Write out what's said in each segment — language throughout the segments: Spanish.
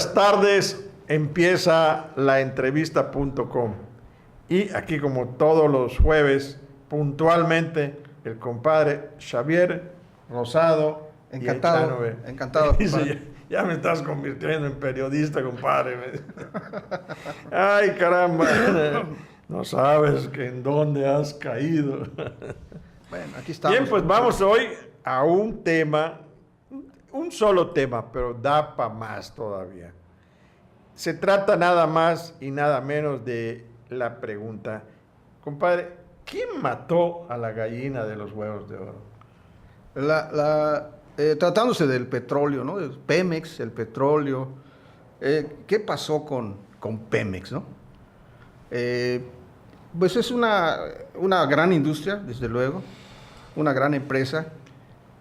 buenas tardes, empieza laentrevista.com y aquí como todos los jueves, puntualmente, el compadre Xavier Rosado. Encantado, encantado. Dice, ya me estás convirtiendo en periodista, compadre. Ay, caramba, no sabes que en dónde has caído. Bueno, aquí estamos. Bien, pues vamos hoy a un tema, un solo tema, pero da para más todavía. Se trata nada más y nada menos de la pregunta, compadre, ¿quién mató a la gallina de los huevos de oro? Tratándose del petróleo, ¿no? Pemex, el petróleo. ¿Qué pasó con Pemex, no? Pues es una gran industria, desde luego, una gran empresa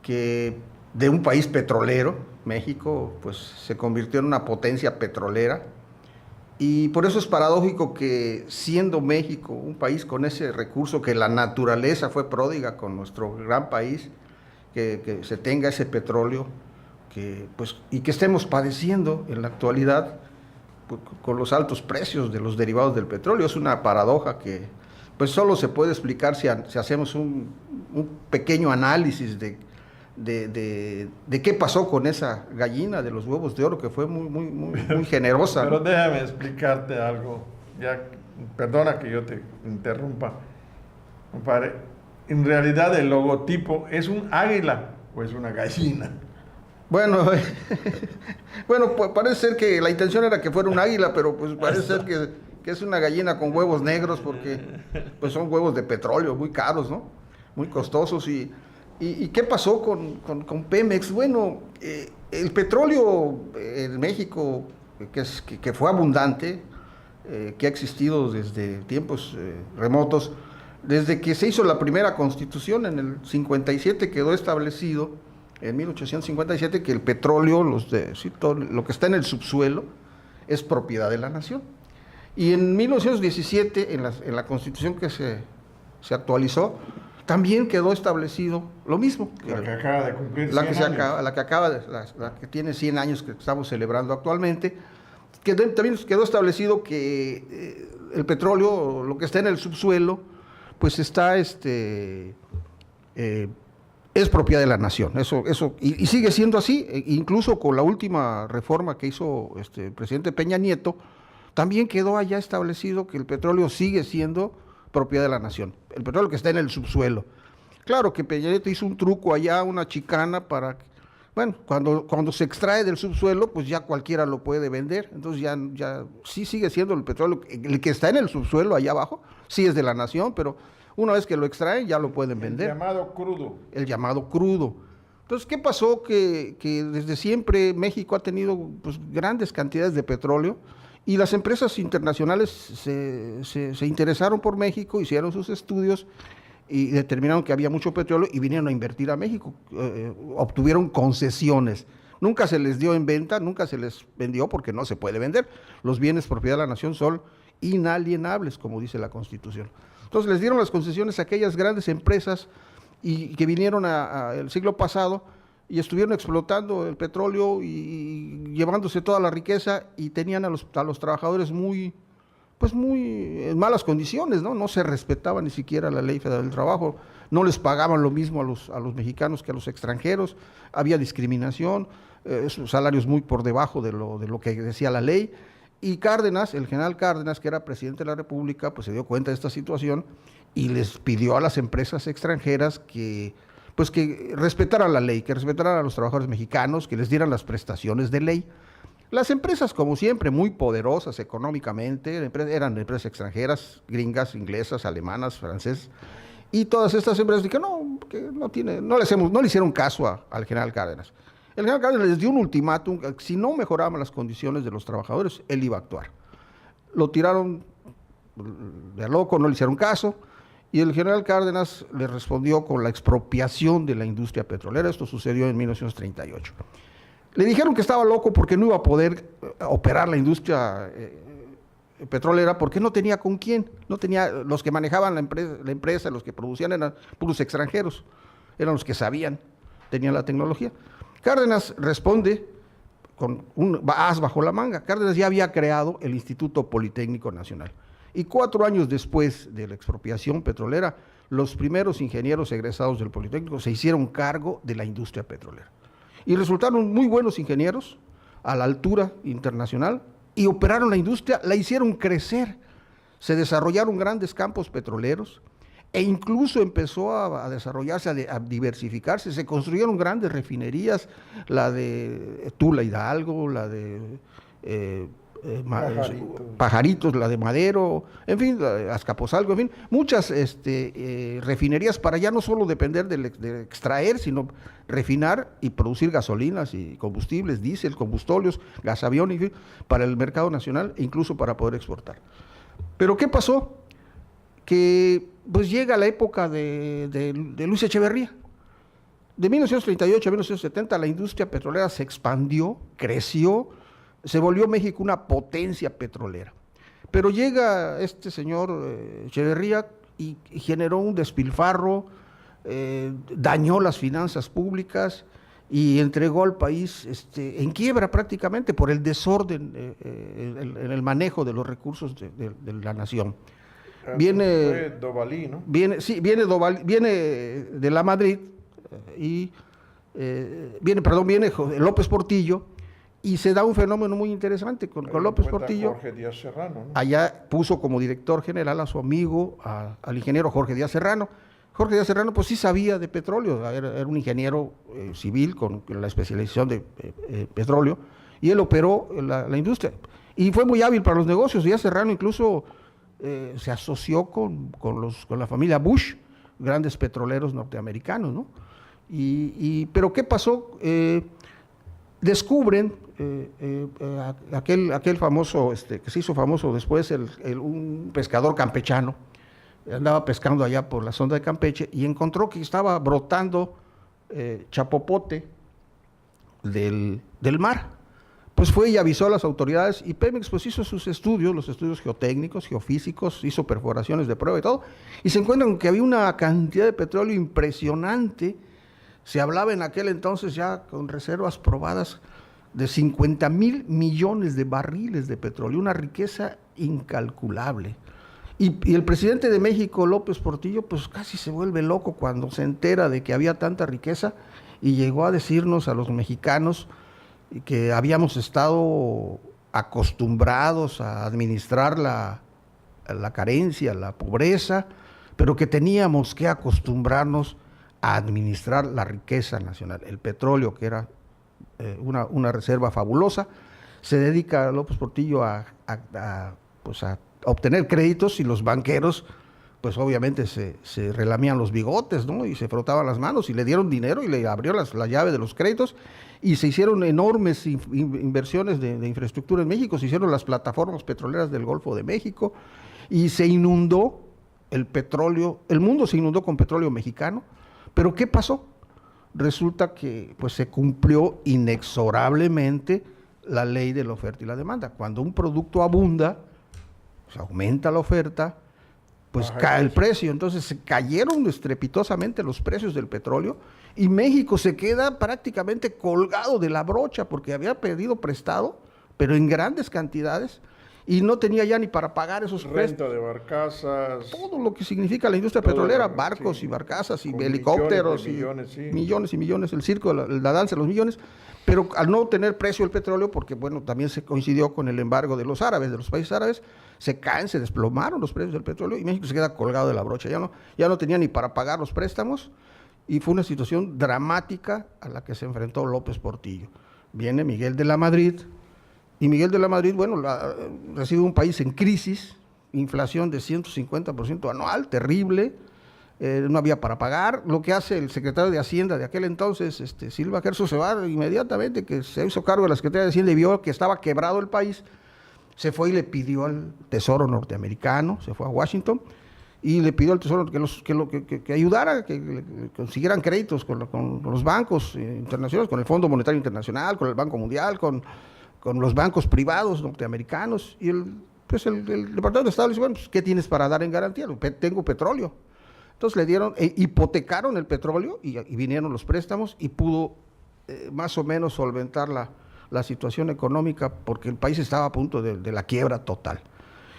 que de un país petrolero, México, pues se convirtió en una potencia petrolera. Y por eso es paradójico que, siendo México un país con ese recurso, que la naturaleza fue pródiga con nuestro gran país, que se tenga ese petróleo, y que estemos padeciendo en la actualidad con los altos precios de los derivados del petróleo. Es una paradoja que pues solo se puede explicar si hacemos un pequeño análisis de qué pasó con esa gallina de los huevos de oro, que fue muy generosa. Pero déjame explicarte algo, ya, perdona que yo te interrumpa, compadre. En realidad el logotipo es un águila o es una gallina. Bueno, pues parece ser que la intención era que fuera un águila, pero pues parece ser que es una gallina con huevos negros, porque pues son huevos de petróleo muy caros, ¿no? Muy costosos. ¿Y qué pasó con Pemex? Bueno, el petróleo en México, que fue abundante, que ha existido desde tiempos remotos, desde que se hizo la primera constitución en el 57, quedó establecido en 1857 que el petróleo, todo lo que está en el subsuelo, es propiedad de la nación. Y en 1917, en la constitución que se actualizó, también quedó establecido lo mismo. La que acaba de cumplir 100 años. La que tiene 100 años, que estamos celebrando actualmente, que también quedó establecido que el petróleo, lo que está en el subsuelo, pues está, es propiedad de la nación. Y sigue siendo así, incluso con la última reforma que hizo el presidente Peña Nieto, también quedó allá establecido que el petróleo sigue siendo propiedad de la nación, el petróleo que está en el subsuelo. Claro que Peña Nieto hizo un truco allá, una chicana para, bueno, cuando se extrae del subsuelo, pues ya cualquiera lo puede vender, entonces ya sí sigue siendo el petróleo, el que está en el subsuelo allá abajo, sí es de la nación, pero una vez que lo extraen ya lo pueden vender. El llamado crudo. El llamado crudo. Entonces, ¿qué pasó? Que desde siempre México ha tenido pues grandes cantidades de petróleo, y las empresas internacionales se interesaron por México, hicieron sus estudios y determinaron que había mucho petróleo y vinieron a invertir a México. Obtuvieron concesiones. Nunca se les dio en venta, nunca se les vendió, porque no se puede vender. Los bienes propiedad de la nación son inalienables, como dice la Constitución. Entonces les dieron las concesiones a aquellas grandes empresas y que vinieron el siglo pasado y estuvieron explotando el petróleo y llevándose toda la riqueza, y tenían a los trabajadores en malas condiciones, ¿no? No se respetaba ni siquiera la Ley Federal del Trabajo, no les pagaban lo mismo a los mexicanos que a los extranjeros, había discriminación, salarios muy por debajo de lo que decía la ley. Y Cárdenas, el general Cárdenas, que era presidente de la República, pues se dio cuenta de esta situación y les pidió a las empresas extranjeras que respetaran la ley, que respetaran a los trabajadores mexicanos, que les dieran las prestaciones de ley. Las empresas, como siempre, muy poderosas económicamente, eran empresas extranjeras, gringas, inglesas, alemanas, francesas, y todas estas empresas dijeron, no le hicieron caso al general Cárdenas. El general Cárdenas les dio un ultimátum: si no mejoraban las condiciones de los trabajadores, él iba a actuar. Lo tiraron de loco, no le hicieron caso, y el general Cárdenas le respondió con la expropiación de la industria petrolera. Esto sucedió en 1938. Le dijeron que estaba loco porque no iba a poder operar la industria petrolera, porque no tenía con quién, no tenía. Los que manejaban la empresa, los que producían, eran puros extranjeros, eran los que sabían, tenían la tecnología. Cárdenas responde con un as bajo la manga. Cárdenas ya había creado el Instituto Politécnico Nacional. Y 4 años después de la expropiación petrolera, los primeros ingenieros egresados del Politécnico se hicieron cargo de la industria petrolera. Y resultaron muy buenos ingenieros a la altura internacional y operaron la industria, la hicieron crecer. Se desarrollaron grandes campos petroleros e incluso empezó a desarrollarse, a diversificarse. Se construyeron grandes refinerías, la de Tula Hidalgo, la de Pajaritos, la de Madero, en fin, Azcapotzalco, en fin, muchas refinerías para ya no solo depender de extraer, sino refinar y producir gasolinas y combustibles, diésel, combustóleos, gasavión, en fin, para el mercado nacional e incluso para poder exportar. Pero ¿qué pasó? Que pues llega la época de Luis Echeverría. De 1938 a 1970 la industria petrolera se expandió, creció, se volvió México una potencia petrolera. Pero llega este señor Echeverría y generó un despilfarro, dañó las finanzas públicas y entregó al país en quiebra prácticamente por el desorden en el manejo de los recursos de la nación. Fue Dovalí, ¿no? Viene de la Madrid viene López Portillo. Y se da un fenómeno muy interesante con López Portillo. Jorge Díaz Serrano, ¿no? Allá puso como director general a su amigo, al ingeniero Jorge Díaz Serrano. Jorge Díaz Serrano pues sí sabía de petróleo, era un ingeniero civil con la especialización de petróleo, y él operó la industria. Y fue muy hábil para los negocios. Díaz Serrano incluso se asoció con la familia Bush, grandes petroleros norteamericanos, ¿no? Pero ¿qué pasó? Descubren aquel famoso, que se hizo famoso después, un pescador campechano, andaba pescando allá por la zona de Campeche y encontró que estaba brotando chapopote del mar. Pues fue y avisó a las autoridades y Pemex pues hizo sus estudios, los estudios geotécnicos, geofísicos, hizo perforaciones de prueba y todo, y se encuentran que había una cantidad de petróleo impresionante. Se hablaba en aquel entonces ya con reservas probadas de 50,000 millones de barriles de petróleo, una riqueza incalculable. Y el presidente de México, López Portillo, pues casi se vuelve loco cuando se entera de que había tanta riqueza y llegó a decirnos a los mexicanos que habíamos estado acostumbrados a administrar la carencia, la pobreza, pero que teníamos que acostumbrarnos a administrar la riqueza nacional, el petróleo, que era una reserva fabulosa. Se dedica López Portillo a obtener créditos y los banqueros, pues obviamente se relamían los bigotes, ¿no? Y se frotaban las manos y le dieron dinero y le abrió la llave de los créditos y se hicieron enormes inversiones de infraestructura en México, se hicieron las plataformas petroleras del Golfo de México y se inundó el petróleo, el mundo se inundó con petróleo mexicano. Pero ¿qué pasó? Resulta que pues, se cumplió inexorablemente la ley de la oferta y la demanda. Cuando un producto abunda, pues, aumenta la oferta, pues cae el precio. Entonces se cayeron estrepitosamente los precios del petróleo y México se queda prácticamente colgado de la brocha porque había pedido prestado, pero en grandes cantidades, y no tenía ya ni para pagar esos renta de barcazas, todo lo que significa la industria petrolera, barcos sí, y barcazas y helicópteros millones y millones, el circo, la danza de los millones, pero al no tener precio el petróleo, porque bueno, también se coincidió con el embargo de los árabes, de los países árabes, se desplomaron los precios del petróleo y México se queda colgado de la brocha, ya no tenía ni para pagar los préstamos y fue una situación dramática a la que se enfrentó López Portillo. Viene Miguel de la Madrid. Y Miguel de la Madrid, bueno, recibe un país en crisis, inflación de 150% anual, terrible, no había para pagar. Lo que hace el secretario de Hacienda de aquel entonces, Silva Gerso, se va inmediatamente, que se hizo cargo de la Secretaría de Hacienda y vio que estaba quebrado el país, se fue y le pidió al Tesoro norteamericano, se fue a Washington, y le pidió al Tesoro que ayudara, que consiguieran créditos con los bancos internacionales, con el Fondo Monetario Internacional, con el Banco Mundial, con los bancos privados norteamericanos, y el Departamento de Estado le dice, bueno, pues, ¿qué tienes para dar en garantía? Tengo petróleo. Entonces le dieron, hipotecaron el petróleo y vinieron los préstamos y pudo más o menos solventar la situación económica porque el país estaba a punto de la quiebra total.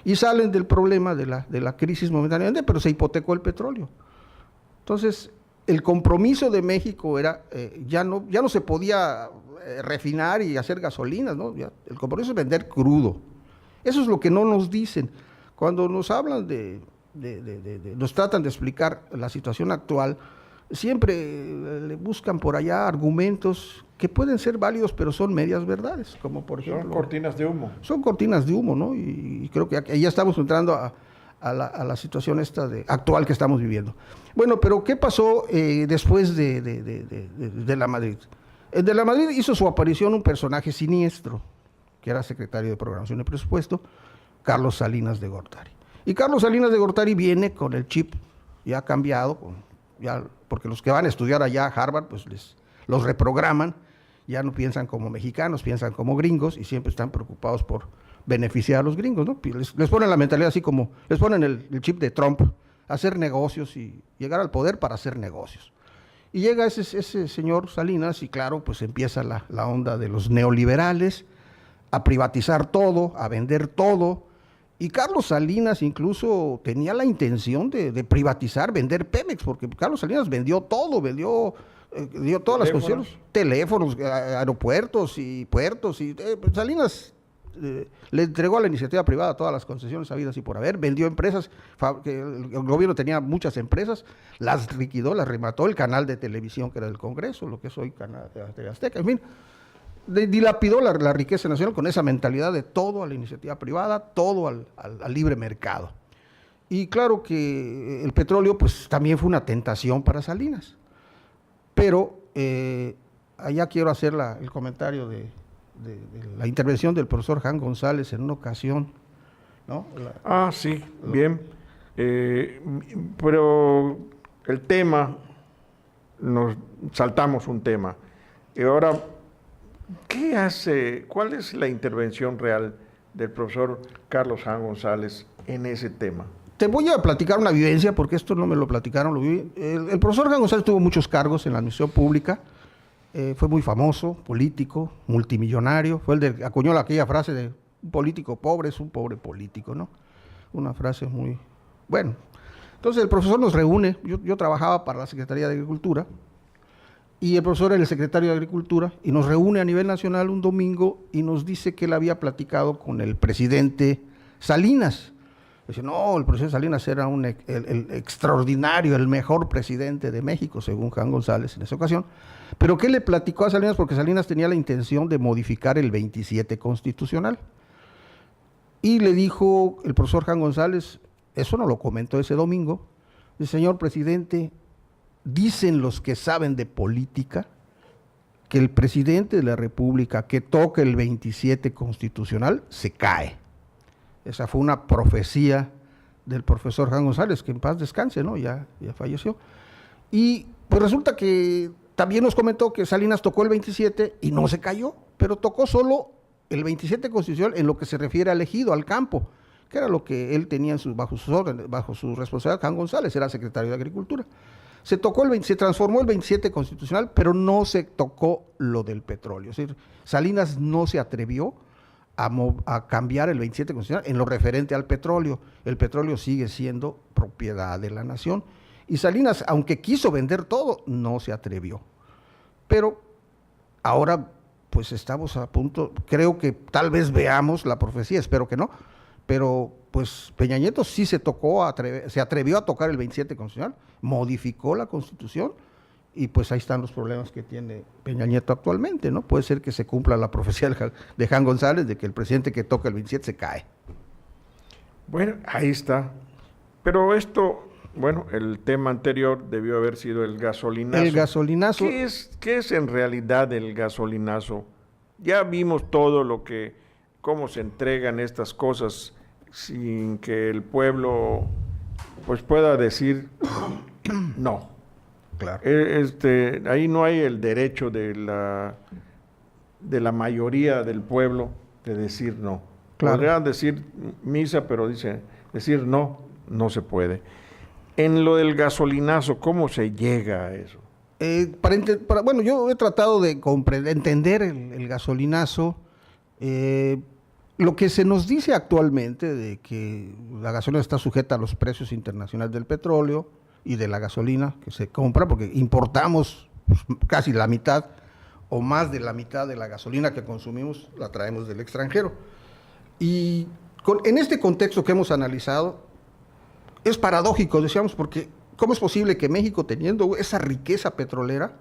Y salen del problema de la crisis momentáneamente, pero se hipotecó el petróleo. Entonces, el compromiso de México era, ya no se podía refinar y hacer gasolinas, ¿no? El compromiso es vender crudo. Eso es lo que no nos dicen. Cuando nos hablan nos tratan de explicar la situación actual, siempre le buscan por allá argumentos que pueden ser válidos, pero son medias verdades, como por ejemplo... Son cortinas de humo. Son cortinas de humo, ¿no? Y creo que ya estamos entrando a la situación actual que estamos viviendo. Bueno, pero ¿qué pasó después de la Madrid? De la Madrid hizo su aparición un personaje siniestro, que era secretario de Programación y Presupuesto, Carlos Salinas de Gortari. Y Carlos Salinas de Gortari viene con el chip ya cambiado, porque los que van a estudiar allá a Harvard, pues los reprograman, ya no piensan como mexicanos, piensan como gringos y siempre están preocupados por beneficiar a los gringos, ¿no? Les ponen la mentalidad así como, les ponen el chip de Trump, hacer negocios y llegar al poder para hacer negocios. Y llega ese señor Salinas y claro, pues empieza la onda de los neoliberales, a privatizar todo, a vender todo. Y Carlos Salinas incluso tenía la intención de privatizar, vender Pemex, porque Carlos Salinas vendió todo, dio todas las concesiones, teléfonos, aeropuertos y puertos. Salinas le entregó a la iniciativa privada todas las concesiones habidas y por haber, vendió empresas, que el gobierno tenía muchas empresas, las liquidó, las remató, el canal de televisión que era del Congreso, lo que es hoy Canal de Azteca, en fin. Dilapidó la riqueza nacional con esa mentalidad de todo a la iniciativa privada, todo al libre mercado. Y claro que el petróleo pues también fue una tentación para Salinas. Pero allá quiero hacer el comentario de la intervención del profesor Jan González en una ocasión, ¿no? Sí, bien. Pero el tema, nos saltamos un tema. Y ahora... ¿qué hace? ¿Cuál es la intervención real del profesor Carlos Jan González en ese tema? Te voy a platicar una vivencia, porque esto no me lo platicaron, lo viví. El profesor Jan González tuvo muchos cargos en la administración pública, fue muy famoso, político, multimillonario, fue el de acuñó aquella frase de un político pobre es un pobre político, ¿no? Una frase muy... Bueno, entonces el profesor nos reúne, yo trabajaba para la Secretaría de Agricultura, y el profesor era el secretario de Agricultura, y nos reúne a nivel nacional un domingo y nos dice que él había platicado con el presidente Salinas. Dice, no, el presidente Salinas era el extraordinario, el mejor presidente de México, según Jan González en esa ocasión. Pero ¿qué le platicó a Salinas? Porque Salinas tenía la intención de modificar el 27 constitucional. Y le dijo el profesor Jan González, eso no lo comentó ese domingo, dice, señor presidente, dicen los que saben de política que el presidente de la República que toque el 27 constitucional se cae. Esa fue una profecía del profesor Jan González, que en paz descanse, ¿no? Ya falleció. Y pues resulta que también nos comentó que Salinas tocó el 27 y no se cayó, pero tocó solo el 27 constitucional en lo que se refiere al ejido, al campo, que era lo que él tenía bajo sus órdenes, bajo su responsabilidad. Jan González era secretario de Agricultura. Se transformó el 27 constitucional, pero no se tocó lo del petróleo. Es decir, Salinas no se atrevió a cambiar el 27 constitucional en lo referente al petróleo. El petróleo sigue siendo propiedad de la nación. Y Salinas, aunque quiso vender todo, no se atrevió. Pero ahora, pues estamos a punto, creo que tal vez veamos la profecía, espero que no, pero pues Peña Nieto sí se atrevió a tocar el 27 constitucional, modificó la Constitución y pues ahí están los problemas que tiene Peña Nieto actualmente, ¿no? Puede ser que se cumpla la profecía de Jan González de que el presidente que toca el 27 se cae. Bueno, ahí está. Pero esto, bueno, el tema anterior debió haber sido el gasolinazo. El gasolinazo. ¿Qué es en realidad el gasolinazo? Ya vimos todo cómo se entregan estas cosas sin que el pueblo pues pueda decir no. Claro. Ahí no hay el derecho de la mayoría del pueblo de decir no. Claro. Podrían decir misa, pero decir no se puede. En lo del gasolinazo, ¿cómo se llega a eso? Bueno, yo he tratado de entender el gasolinazo. Lo que se nos dice actualmente de que la gasolina está sujeta a los precios internacionales del petróleo y de la gasolina que se compra, porque importamos pues, casi la mitad o más de la mitad de la gasolina que consumimos la traemos del extranjero. Y en este contexto que hemos analizado, es paradójico, decíamos, porque ¿cómo es posible que México, teniendo esa riqueza petrolera,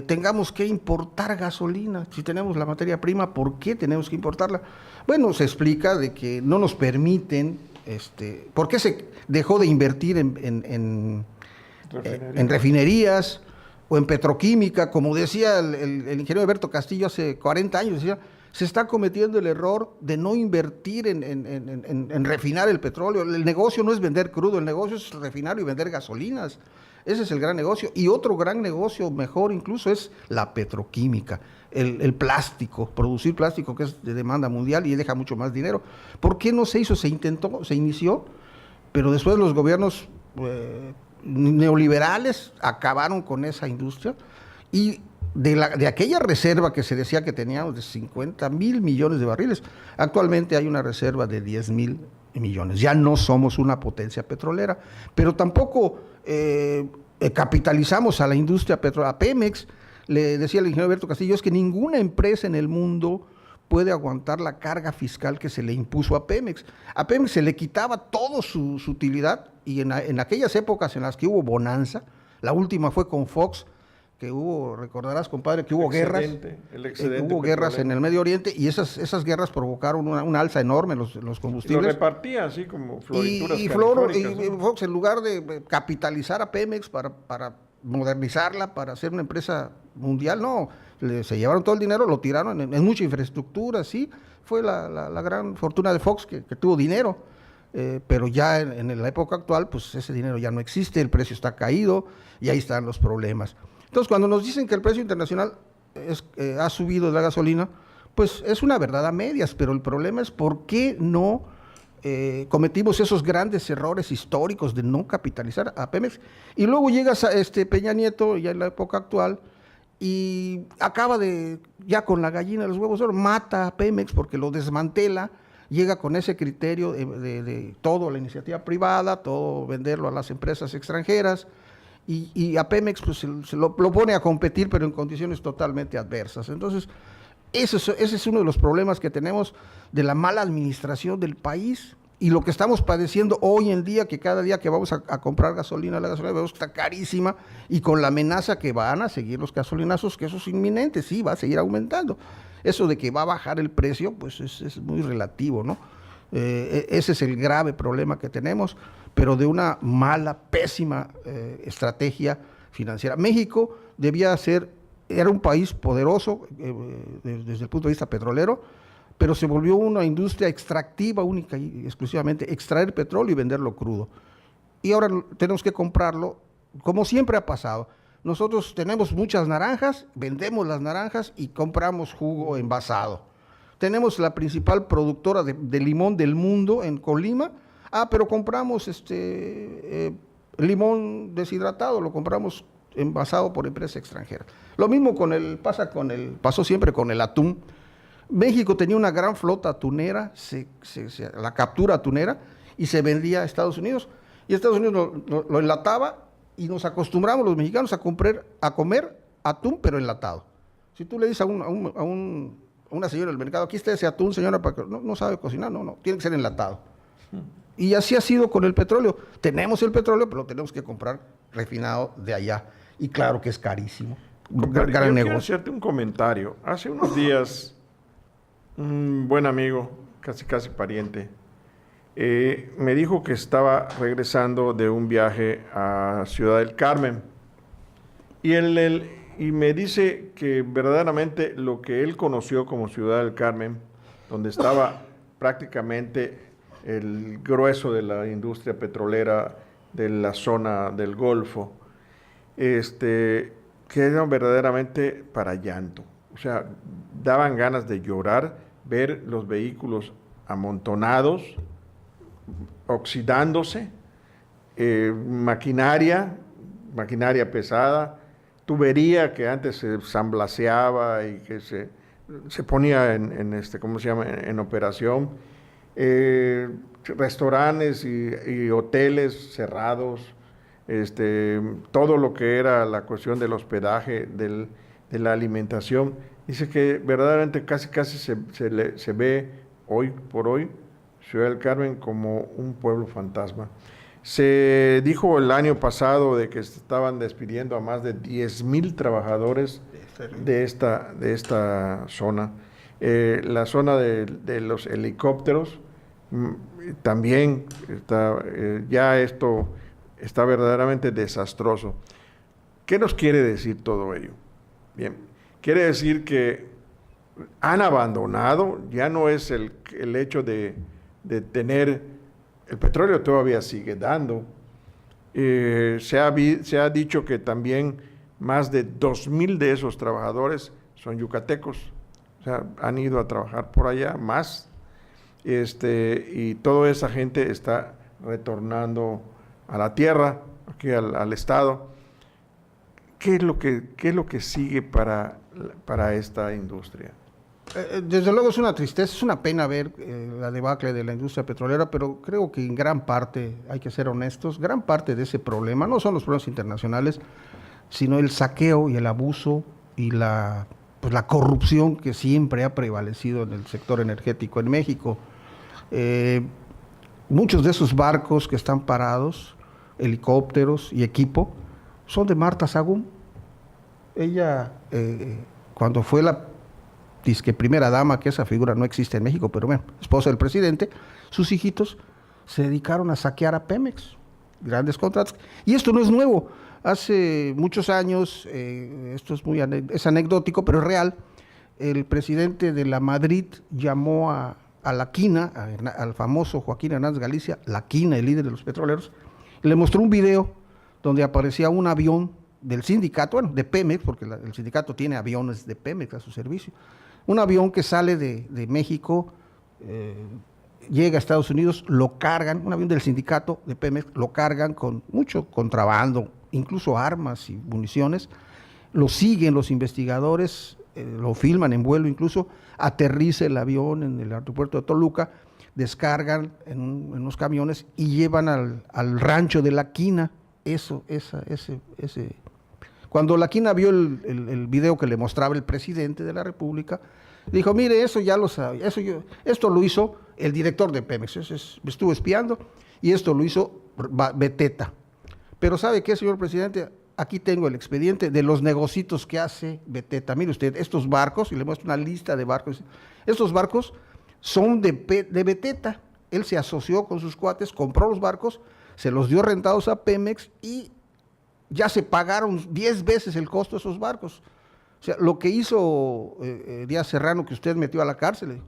tengamos que importar gasolina? Si tenemos la materia prima, ¿por qué tenemos que importarla? Bueno, se explica de que no nos permiten, ¿por qué se dejó de invertir en refinerías o en petroquímica? Como decía el ingeniero Alberto Castillo hace 40 años, decía, se está cometiendo el error de no invertir en refinar el petróleo. El negocio no es vender crudo, el negocio es refinar y vender gasolinas. Ese es el gran negocio. Y otro gran negocio, mejor incluso, es la petroquímica, el plástico, producir plástico, que es de demanda mundial y deja mucho más dinero. ¿Por qué no se hizo? Se intentó, se inició, pero después los gobiernos neoliberales acabaron con esa industria y de aquella reserva que se decía que teníamos de 50,000 millones de barriles, actualmente hay una reserva de 10,000 millones. Ya no somos una potencia petrolera, pero tampoco capitalizamos a la industria petrolera. A Pemex, le decía el ingeniero Alberto Castillo, es que ninguna empresa en el mundo puede aguantar la carga fiscal que se le impuso a Pemex. A Pemex se le quitaba toda su utilidad y en aquellas épocas en las que hubo bonanza, la última fue con Fox, que hubo, recordarás, compadre, que hubo guerras, hubo guerras en el Medio Oriente y esas guerras provocaron una alza enorme en los combustibles. Y lo repartía así como florituras y Fox, en lugar de capitalizar a Pemex para modernizarla, para hacer una empresa mundial, no, se llevaron todo el dinero, lo tiraron en mucha infraestructura, sí, fue la gran fortuna de Fox que tuvo dinero, pero ya en la época actual, pues ese dinero ya no existe, el precio está caído y ahí están los problemas. Entonces, cuando nos dicen que el precio internacional ha subido de la gasolina, pues es una verdad a medias, pero el problema es por qué no cometimos esos grandes errores históricos de no capitalizar a Pemex. Y luego llegas a Peña Nieto, ya en la época actual, y acaba ya con la gallina de los huevos de oro, mata a Pemex porque lo desmantela, llega con ese criterio de todo la iniciativa privada, todo venderlo a las empresas extranjeras, y a Pemex pues, se lo pone a competir, pero en condiciones totalmente adversas. Entonces, ese es uno de los problemas que tenemos de la mala administración del país y lo que estamos padeciendo hoy en día, que cada día que vamos a comprar gasolina, la gasolina vemos que está carísima y con la amenaza que van a seguir los gasolinazos, que eso es inminente, sí, va a seguir aumentando. Eso de que va a bajar el precio, pues es muy relativo, ¿no? Ese es el grave problema que tenemos, pero de una mala, pésima estrategia financiera. México era un país poderoso desde el punto de vista petrolero, pero se volvió una industria extractiva única y exclusivamente, extraer petróleo y venderlo crudo. Y ahora tenemos que comprarlo, como siempre ha pasado. Nosotros tenemos muchas naranjas, vendemos las naranjas y compramos jugo envasado. Tenemos la principal productora de limón del mundo en Colima, pero compramos limón deshidratado, lo compramos envasado por empresas extranjeras. Lo mismo pasó siempre con el atún. México tenía una gran flota atunera, la captura atunera, y se vendía a Estados Unidos. Y Estados Unidos lo enlataba y nos acostumbramos los mexicanos a comer atún, pero enlatado. Si tú le dices a una señora del mercado, aquí está ese atún, señora, para que no sabe cocinar, no, tiene que ser enlatado. Y así ha sido con el petróleo. Tenemos el petróleo, pero lo tenemos que comprar refinado de allá. Y claro que es carísimo. Gran negocio. Quiero hacerte un comentario. Hace unos días, un buen amigo, casi pariente, me dijo que estaba regresando de un viaje a Ciudad del Carmen. Y me dice que verdaderamente lo que él conoció como Ciudad del Carmen, donde estaba prácticamente el grueso de la industria petrolera de la zona del Golfo, que era verdaderamente para llanto. O sea, daban ganas de llorar, ver los vehículos amontonados, oxidándose, maquinaria pesada, tubería que antes se samblaceaba y que se ponía ¿cómo se llama?, en operación. Restaurantes y hoteles cerrados, todo lo que era la cuestión del hospedaje, de la alimentación. Dice que verdaderamente casi se ve hoy por hoy Ciudad del Carmen como un pueblo fantasma. Se dijo el año pasado de que se estaban despidiendo a más de 10,000 trabajadores de esta zona. La zona de los helicópteros también está, ya esto está verdaderamente desastroso. ¿Qué nos quiere decir todo ello? Bien, quiere decir que han abandonado, ya no es el hecho de tener, el petróleo todavía sigue dando. Se ha dicho que también más de 2,000 de esos trabajadores son yucatecos, o sea, han ido a trabajar por allá más, y toda esa gente está retornando a la tierra, aquí al estado. ¿Qué es lo que sigue para esta industria? Desde luego es una tristeza, es una pena ver la debacle de la industria petrolera, pero creo que en gran parte, hay que ser honestos, gran parte de ese problema no son los problemas internacionales, sino el saqueo y el abuso y la corrupción que siempre ha prevalecido en el sector energético en México. Muchos de esos barcos que están parados, helicópteros y equipo, son de Marta Sagún. Ella, cuando fue la disque primera dama, que esa figura no existe en México, pero bueno, esposa del presidente, sus hijitos se dedicaron a saquear a Pemex, grandes contratos. Y esto no es nuevo. Hace muchos años, esto es anecdótico, pero es real, el presidente de la Madrid llamó a la Quina, al famoso Joaquín Hernández Galicia, la Quina, el líder de los petroleros, y le mostró un video donde aparecía un avión del sindicato, bueno, de Pemex, porque el sindicato tiene aviones de Pemex a su servicio, un avión que sale de México, llega a Estados Unidos, lo cargan, un avión del sindicato de Pemex, lo cargan con mucho contrabando, incluso armas y municiones, lo siguen los investigadores, lo filman en vuelo incluso, aterriza el avión en el aeropuerto de Toluca, descargan en unos camiones y llevan al rancho de La Quina. Cuando La Quina vio el video que le mostraba el presidente de la República, dijo, mire, eso ya lo sabía, esto lo hizo el director de Pemex, me estuvo espiando, y esto lo hizo Beteta. Pero ¿sabe qué, señor presidente? Aquí tengo el expediente de los negocios que hace Beteta. Mire usted, estos barcos, y le muestro una lista de barcos, estos barcos son de Beteta. Él se asoció con sus cuates, compró los barcos, se los dio rentados a Pemex y ya se pagaron 10 veces el costo de esos barcos. O sea, lo que hizo Díaz Serrano, que usted metió a la cárcel,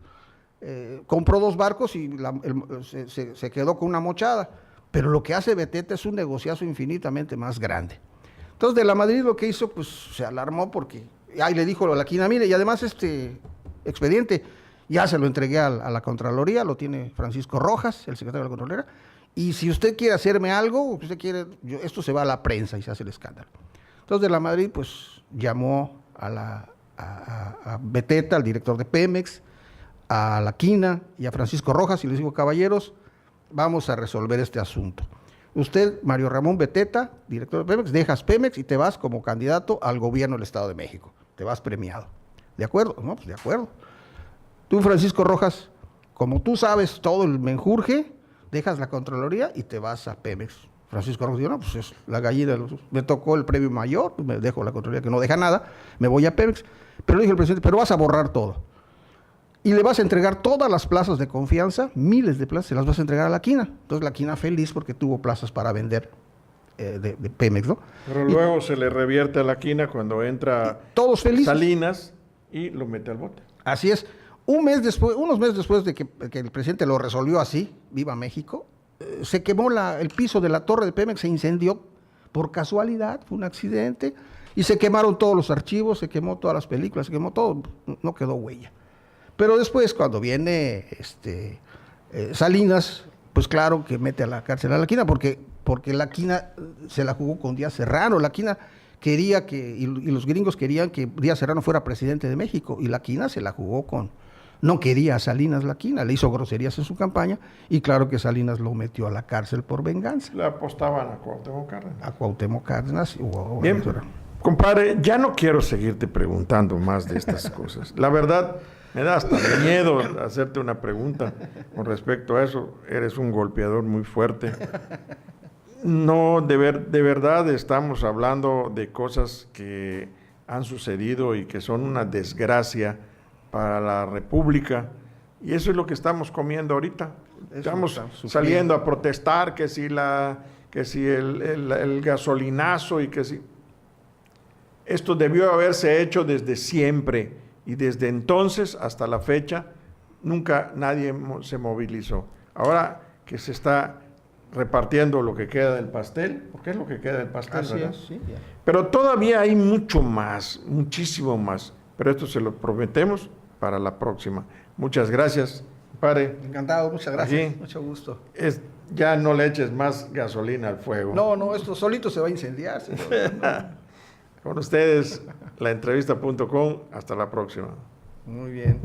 compró 2 barcos y se quedó con una mochada. Pero lo que hace Beteta es un negociazo infinitamente más grande. Entonces, de la Madrid lo que hizo, pues se alarmó porque ahí le dijo a La Quina, mire, y además este expediente ya se lo entregué a la Contraloría, lo tiene Francisco Rojas, el secretario de la Contraloría, y si usted quiere hacerme algo, esto se va a la prensa y se hace el escándalo. Entonces, de la Madrid, pues llamó a Beteta, al director de Pemex, a La Quina y a Francisco Rojas, y les digo, caballeros, vamos a resolver este asunto. Usted, Mario Ramón Beteta, director de Pemex, dejas Pemex y te vas como candidato al gobierno del Estado de México. Te vas premiado. ¿De acuerdo? No, pues de acuerdo. Tú, Francisco Rojas, como tú sabes todo el menjurje, dejas la Contraloría y te vas a Pemex. Francisco Rojas dijo, no, pues es la gallina, me tocó el premio mayor, pues me dejo la Contraloría que no deja nada, me voy a Pemex. Pero le dijo el presidente, pero vas a borrar todo. Y le vas a entregar todas las plazas de confianza, miles de plazas, se las vas a entregar a La Quina. Entonces La Quina feliz porque tuvo plazas para vender de Pemex, ¿no? Pero luego se le revierte a La Quina cuando entra todos felices. Salinas y lo mete al bote. Así es. Unos meses después de que el presidente lo resolvió así, viva México, se quemó el piso de la torre de Pemex, se incendió por casualidad, fue un accidente, y se quemaron todos los archivos, se quemó todas las películas, se quemó todo, no quedó huella. Pero después, cuando viene Salinas, pues claro que mete a la cárcel a La Quina, porque La Quina se la jugó con Díaz Serrano. La Quina quería y los gringos querían que Díaz Serrano fuera presidente de México, y la quina se la jugó no quería a Salinas la quina, le hizo groserías en su campaña, y claro que Salinas lo metió a la cárcel por venganza. Le apostaban a Cuauhtémoc Cárdenas. A Cuauhtémoc Cárdenas. Bien, compadre, ya no quiero seguirte preguntando más de estas cosas. La verdad, me da hasta miedo hacerte una pregunta con respecto a eso. Eres un golpeador muy fuerte. No, de verdad estamos hablando de cosas que han sucedido y que son una desgracia para la República, y eso es lo que estamos comiendo ahorita. Estamos saliendo a protestar que si el gasolinazo y que si... Esto debió haberse hecho desde siempre, y desde entonces hasta la fecha nunca nadie se movilizó. Ahora que se está repartiendo lo que queda del pastel, porque es lo que queda del pastel, Así ¿verdad? es, sí, ya. Pero todavía hay mucho más, muchísimo más, pero esto se lo prometemos para la próxima. Muchas gracias, padre. Encantado, muchas gracias. Aquí, mucho gusto. ya no le eches más gasolina al fuego. No, esto solito se va a incendiar, señor. Con ustedes, laentrevista.com. Hasta la próxima. Muy bien.